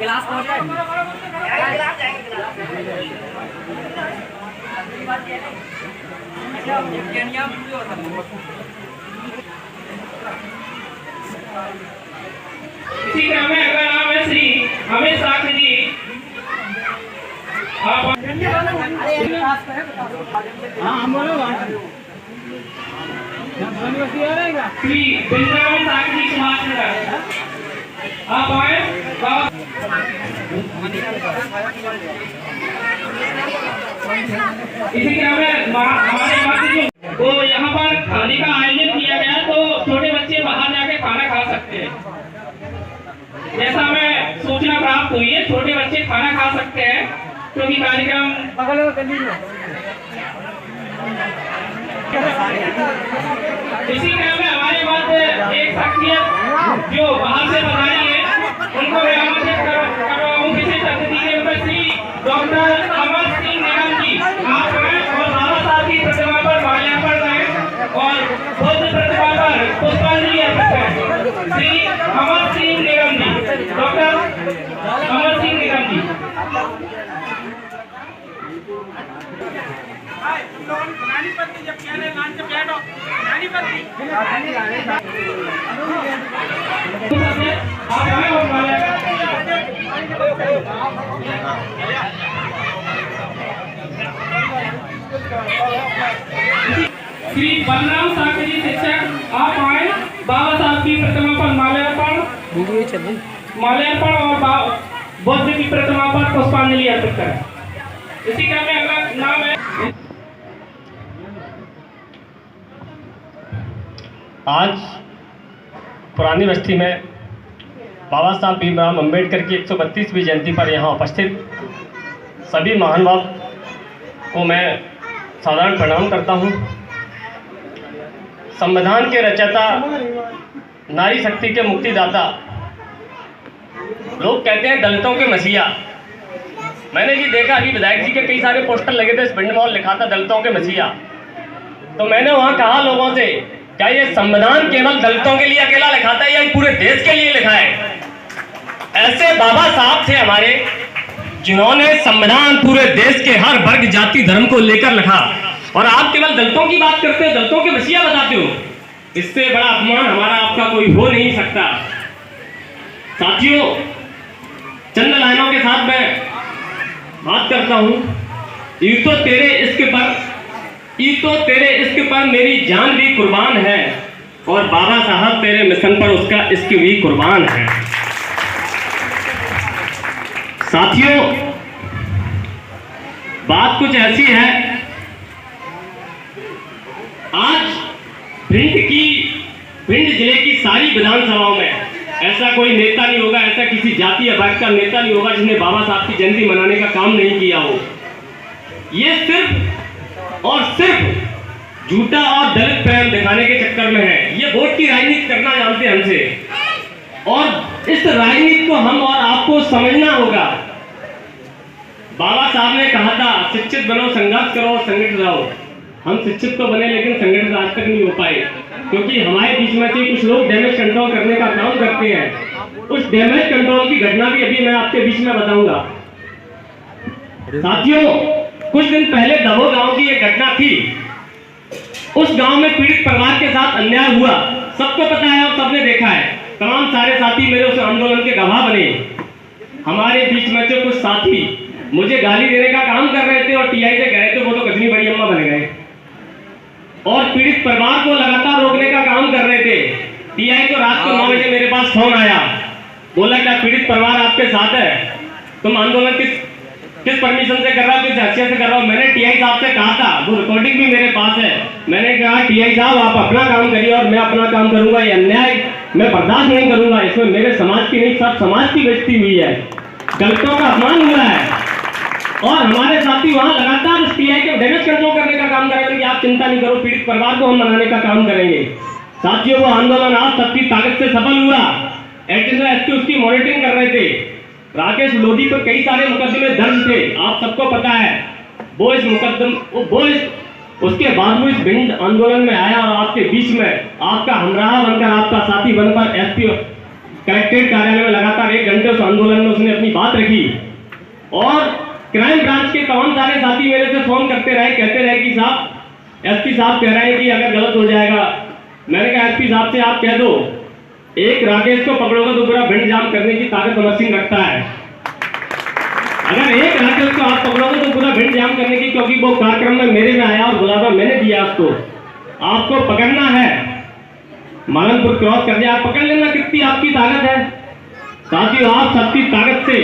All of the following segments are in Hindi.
इसी क्रम में अगला नाम है श्री अमित साक्ष जी। श्री वृंदावन साक्ष जी सुभाष नगर, आप आए। इसी क्रम में हमारे तो यहाँ पर खाने का आयोजन किया गया, तो छोटे बच्चे बाहर जाके खाना खा सकते हैं। जैसा हमें सूचना प्राप्त हुई है, छोटे बच्चे खाना खा सकते हैं क्योंकि कार्यक्रम इसी क्रम में हमारे पास एक शख्सियत जो बाहर से पधारी है, उनको मैं आमंत्रित कर रहा हूँ विशेष अतिथि के रूप में श्री डॉक्टर अमर सिंह निगम जी। आप और बाबा साहब की प्रतिमा पर माल्यार्पण करें और बुद्ध प्रतिमा पर पुष्पांजलि अर्पित करें। श्री अमर सिंह निगम जी, डॉक्टर अमर सिंह निगम जी। श्री बलराम साक्ष जी शिक्षक, आप आए। बाबा साहब की प्रतिमा पर माल्यार्पण और बुद्ध की प्रतिमा पर पुष्पांजलि अर्पित करें। इसी क्रम में अगला नाम है। आज पुरानी बस्ती में बाबा साहब भीमराव अम्बेडकर की 132वीं जयंती पर यहाँ उपस्थित सभी महानुभाव को मैं साधारण प्रणाम करता हूँ। संविधान के रचयिता, नारी शक्ति के मुक्तिदाता, लोग कहते हैं दलितों के मसीहा। मैंने भी देखा कि विधायक जी के कई सारे पोस्टर लगे थे, इस पिंड में लिखा था दलितों के मसीहा। तो मैंने वहाँ कहा लोगों से, क्या ये संविधान केवल दलितों के लिए अकेला लिखा था या पूरे देश के लिए लिखा है? ऐसे बाबा साहब थे हमारे, जिन्होंने संविधान पूरे देश के हर वर्ग, जाति, धर्म को लेकर लिखा, और आप केवल दलितों की बात करते हो, दलितों के मसीहा बताते हो। इससे बड़ा अपमान हमारा आपका कोई हो नहीं सकता। साथियों, चंद लाइनों के साथ मैं बात करता हूं। यूं तो तेरे इश्क पर मेरी जान भी कुर्बान है, और बाबा साहब तेरे मिशन पर उसका इश्क भी कुर्बान है। साथियों, बात कुछ ऐसी है, आज भिंड जिले की सारी विधानसभाओं में ऐसा कोई नेता नहीं होगा, ऐसा किसी जाति या वर्ग का नेता नहीं होगा जिसने बाबा साहब की जयंती मनाने का काम नहीं किया हो। ये सिर्फ और सिर्फ झूठा और दलित प्रेम दिखाने के चक्कर में है। ये वोट की राजनीति करना जानते हैं हमसे, और इस राजनीति को हम और आपको समझना होगा। बाबा साहब ने कहा था, शिक्षित बनो, संघर्ष करो, संगठित रहो। हम शिक्षित तो बने लेकिन संगठित आज तक नहीं हो पाए, क्योंकि हमारे बीच में से कुछ लोग डैमेज कंट्रोल करने का काम करते हैं। उस डैमेज कंट्रोल की घटना भी अभी मैं आपके बीच में बताऊंगा। साथियों, कुछ दिन पहले दबो गांव की एक घटना थी। उस गांव में पीड़ित परिवार के साथ अन्याय हुआ, सबको पता है और सबने देखा है। तमाम सारे साथी मेरे उस आंदोलन के गवाह बने। हमारे बीच में से कुछ साथी मुझे गाली देने का काम कर रहे थे और टीआई से कह रहे थे वो तो गजनी बड़ी अम्मा बन गए, और पीड़ित परिवार को लगातार रोकने का काम कर रहे थे। टीआई को रात को 9 बजे मेरे पास फोन आया, बोला क्या पीड़ित परिवार आपके साथ है? तुम आंदोलन किस परमिशन से कर रहा हो, किस हैसियत से कर रहा हो? मैंने टीआई साहब से कहा था, वो रिकॉर्डिंग भी मेरे पास है। मैंने कहा टीआई साहब आप अपना काम करिए और मैं अपना काम करूंगा। ये अन्याय मैं बर्दाश्त नहीं करूंगा। इसमें मेरे समाज की नहीं, सब समाज की बेइज्जती हुई है, दलितों का अपमान हुआ है, और हमारे साथी वहां लगातार उस टीआई के डैमेज कंट्रोल करने का काम कर रहे थे कि आप चिंता नहीं करो, पीड़ित परिवार को हम मनाने का काम करेंगे। साथियों, वो आंदोलन आज सबकी ताकत से सफल हुआ। एडिशनल एसपी उसकी मॉनिटरिंग कर रहे थे। राकेश लोधी पर कई सारे मुकदमे दर्ज थे, आप सबको पता है। उसके बाद वो इस भिंड आंदोलन में आया और आपके बीच में आपका हमराह बनकर, आपका साथी बनकर कलेक्ट्रेट कार्यालय में लगातार 1 घंटे उस आंदोलन में उसने अपनी बात रखी और क्राइम ब्रांच के तमाम सारे साथी मेरे से फोन करते रहे, कहते रहे कि साहब एसपी साहब कह रहे हैं कि अगर गलत हो जाएगा। मैंने कहा एसपी साहब से आप कह दो, एक राकेश को पकड़ोगे तो पूरा भिंड जाम करने की ताकत अमर सिंह रखता है। अगर एक राकेश को आप पकड़ोगे तो पूरा भिंड जाम करने की, क्योंकि वो कार्यक्रम में मेरे में आया और बुलावा मैंने दिया उसको। आपको पकड़ना है, मालनपुर क्रॉस कर दिया, आप पकड़ लेना, कितनी आपकी ताकत है। साथियों, आप सबकी ताकत से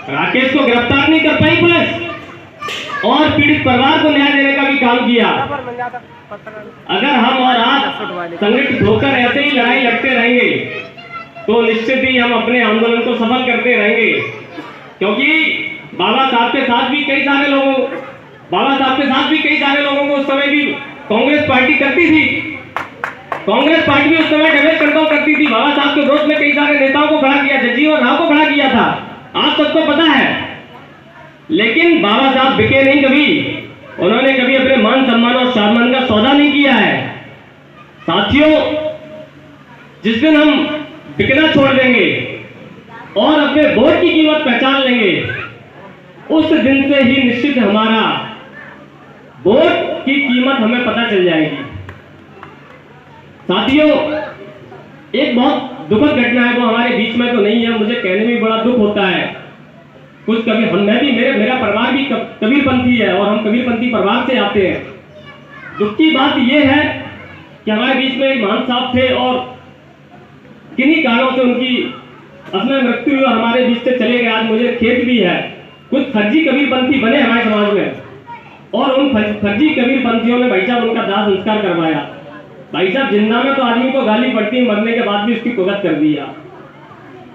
राकेश को गिरफ्तार नहीं कर पाई पुलिस और पीड़ित परिवार को न्याय देने का भी काम किया। अगर हम और आप संगठित होकर ऐसे ही लड़ाई लड़ते रहेंगे तो निश्चित ही हम अपने आंदोलन को सफल करते रहेंगे, क्योंकि बाबा साहब के साथ भी कई सारे लोगों को उस समय भी कांग्रेस पार्टी करती थी। कांग्रेस पार्टी भी उस समय डैमेज कंट्रोल करती थी। बाबा साहब के विरोध में कई सारे नेताओं को खड़ा किया, जगजीवन राव को खड़ा किया था, आप सबको पता है। लेकिन बाबा साहब बिके नहीं कभी, उन्होंने कभी अपने मान सम्मान और सम्मान का सौदा नहीं किया है। साथियों, जिस दिन हम बिकना छोड़ देंगे और अपने वोट की कीमत पहचान लेंगे, उस दिन से ही निश्चित हमारा वोट की कीमत हमें पता चल जाएगी। साथियों, एक बहुत दुखद घटना है, वो हमारे बीच में तो नहीं है, मुझे कहने में बड़ा दुख होता है। कुछ कभी मेरा परिवार भी कबीरपंथी है और हम कबीरपंथी परिवार से आते हैं। दुख की बात यह है कि हमारे बीच में एक महान साहब थे और किन्हीं कारणों से उनकी असमय मृत्यु हुई और हमारे बीच से चले गए। आज मुझे खेद भी है, कुछ फर्जी कबीरपंथी बने हमारे समाज में और उन फर्जी कबीरपंथियों ने भाई साहब उनका दाह संस्कार करवाया। भाई साहब, जिंदा में तो आदमी को गाली पड़ती है, मरने के बाद भी उसकी कुगत कर दिया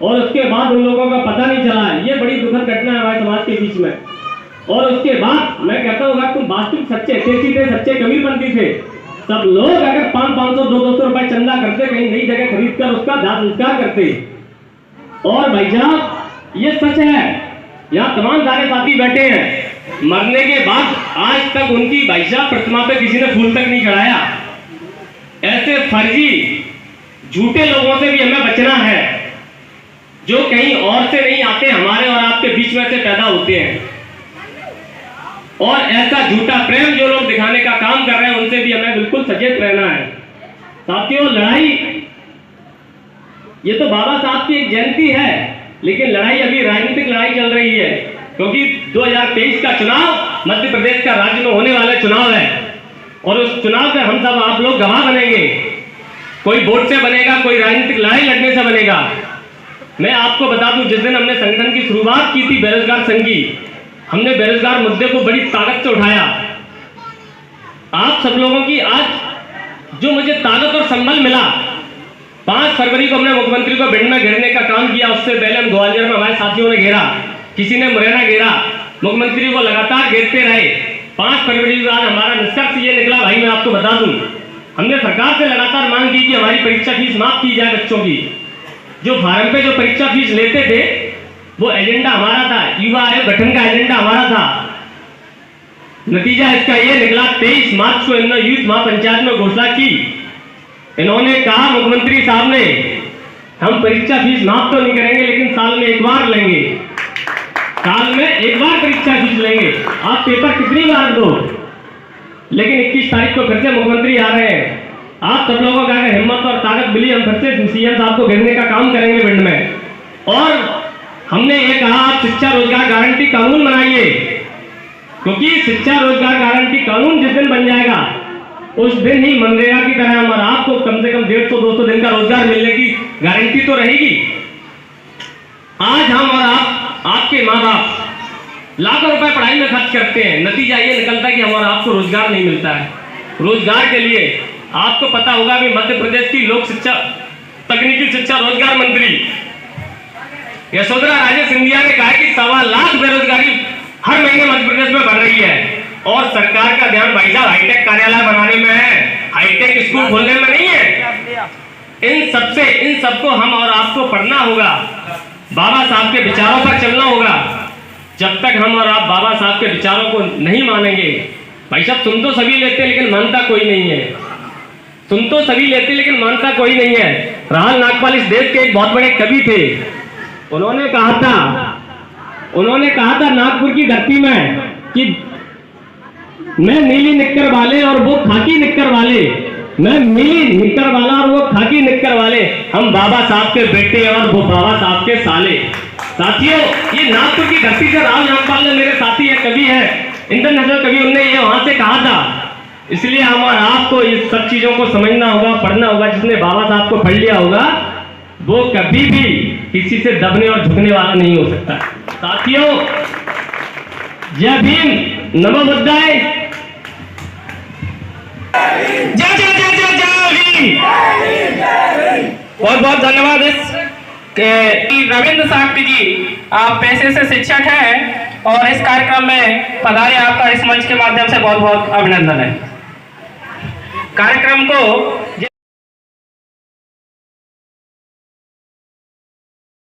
और उसके बाद उन लोगों का पता नहीं चला है। ये बड़ी दुखद घटना है हमारे समाज के बीच में। और उसके बाद मैं कहता हूँ, अगर तुम वास्तविक सच्चे सच्चे कबीरपंथी थे, सब लोग अगर 500 200 रुपए चंदा करते, कहीं नई जगह खरीद कर उसका दाह संस्कार करते। और भाई साहब, ये सच है, यहाँ तमाम सारे साथी बैठे हैं, मरने के बाद आज तक उनकी भाई साहब प्रतिमा पे किसी ने फूल तक नहीं चढ़ाया। ऐसे फर्जी झूठे लोगों से भी हमें बचना है, जो कहीं और से नहीं आते, हमारे और आपके बीच में से पैदा होते हैं। और ऐसा झूठा प्रेम जो लोग दिखाने का काम कर रहे हैं, उनसे भी हमें बिल्कुल सचेत रहना है। साथियों, लड़ाई, ये तो बाबा साहब की एक जयंती है, लेकिन लड़ाई अभी राजनीतिक लड़ाई चल रही है, क्योंकि 2023 का चुनाव मध्य प्रदेश का राज्य में होने वाला चुनाव है और उस चुनाव में हम सब आप लोग गवाह बनेंगे। कोई वोट से बनेगा, कोई राजनीतिक लड़ाई लड़ने से बनेगा। मैं आपको बता दूं, जिस दिन हमने संगठन की शुरुआत की थी बेरोजगार संघ की, हमने बेरोजगार मुद्दे को बड़ी ताकत से उठाया। आप सब लोगों की आज जो मुझे ताकत और संबल मिला, 5 फरवरी को हमने मुख्यमंत्री को भिंड में घेरने का काम किया। उससे पहले हम ग्वालियर में हमारे साथियों ने घेरा, किसी ने मुरैना घेरा, मुख्यमंत्री को लगातार घेरते रहे। 5 फरवरी के बाद हमारा निष्कर्ष ये निकला, भाई मैं आपको बता दूं, हमने सरकार से लगातार मांग की कि हमारी परीक्षा फीस माफ की जाए। बच्चों की जो फार्म पे जो परीक्षा फीस लेते थे, वो एजेंडा हमारा था, युवा आयोग गठन का एजेंडा हमारा था। नतीजा इसका ये निकला, 23 मार्च को इन्होंने यूथ महापंचायत में घोषणा की। इन्होंने कहा, मुख्यमंत्री साहब ने, हम परीक्षा फीस माफ तो नहीं करेंगे, लेकिन साल में एक बार लेंगे, साल में एक बार परीक्षा फीस लेंगे, आप पेपर कितनी बार दो। लेकिन 21 तारीख को फिर से मुख्यमंत्री आ रहे हैं। आप सब लोगों का अगर हिम्मत और ताकत मिली, हम फिर से सीएम साहब को घेरने का काम करेंगे भिंड में। और हमने ये कहा, आप शिक्षा रोजगार गारंटी कानून बनाइए, क्योंकि शिक्षा रोजगार गारंटी कानून जिस दिन बन जाएगा, उस दिन ही मनरेगा की तरह हमारा आपको कम से कम 150-200 दिन का रोजगार मिलने की गारंटी तो रहेगी। आज हम और आपके माँ बाप लाखों रुपए पढ़ाई में खर्च करते हैं, नतीजा ये निकलता है कि हम और आपको रोजगार नहीं मिलता है। रोजगार के लिए आपको पता होगा कि मध्य प्रदेश की लोक शिक्षा तकनीकी शिक्षा रोजगार मंत्री यशोधरा राजे सिंधिया ने कहा कि 1.25 लाख बेरोजगारी हर महीने मध्य प्रदेश में बढ़ रही है। और सरकार का ध्यान भाई साहब हाईटेक कार्यालय बनाने में है, हाईटेक स्कूल खोलने में नहीं है। इन सबको हम और आपको पढ़ना होगा, बाबा साहब के विचारों पर चलना होगा। जब तक हम और आप बाबा साहब के विचारों को नहीं मानेंगे, भाई साहब सुन तो सभी लेते लेकिन मानता कोई नहीं है, सुन तो सभी लेते लेकिन मानता कोई नहीं है। राहुल नागपाल इस देश के एक बहुत बड़े कवि थे। उन्होंने कहा था नागपुर की धरती में कि मैं नीली निक्कर वाले और वो खाकी निक्कर वाले, मैं नीली निक्कर वाला और वो खाकी निक्कर वाले, हम बाबा साहब के बेटे और वो बाबा साहब के साले। साथियों, ये नागपुर की धरती से राहुल नागपाल ने, मेरे साथी है, कवि है, इंटरनेशनल कवि, उनने ये वहां से कहा था। इसलिए हम और आपको इस सब चीजों को समझना होगा, पढ़ना होगा। जिसने बाबा साहब को पढ़ लिया होगा वो कभी भी किसी से दबने और झुकने वाला नहीं हो सकता। साथियों, जय भीम, नमो बुद्धाय। जय जय जय जय जय भीम। बहुत बहुत धन्यवाद। रविंद्र साक्टी जी, आप पेशे से शिक्षक हैं और इस कार्यक्रम में पधारे, आपका इस मंच के माध्यम से बहुत बहुत अभिनंदन है। कार्यक्रम को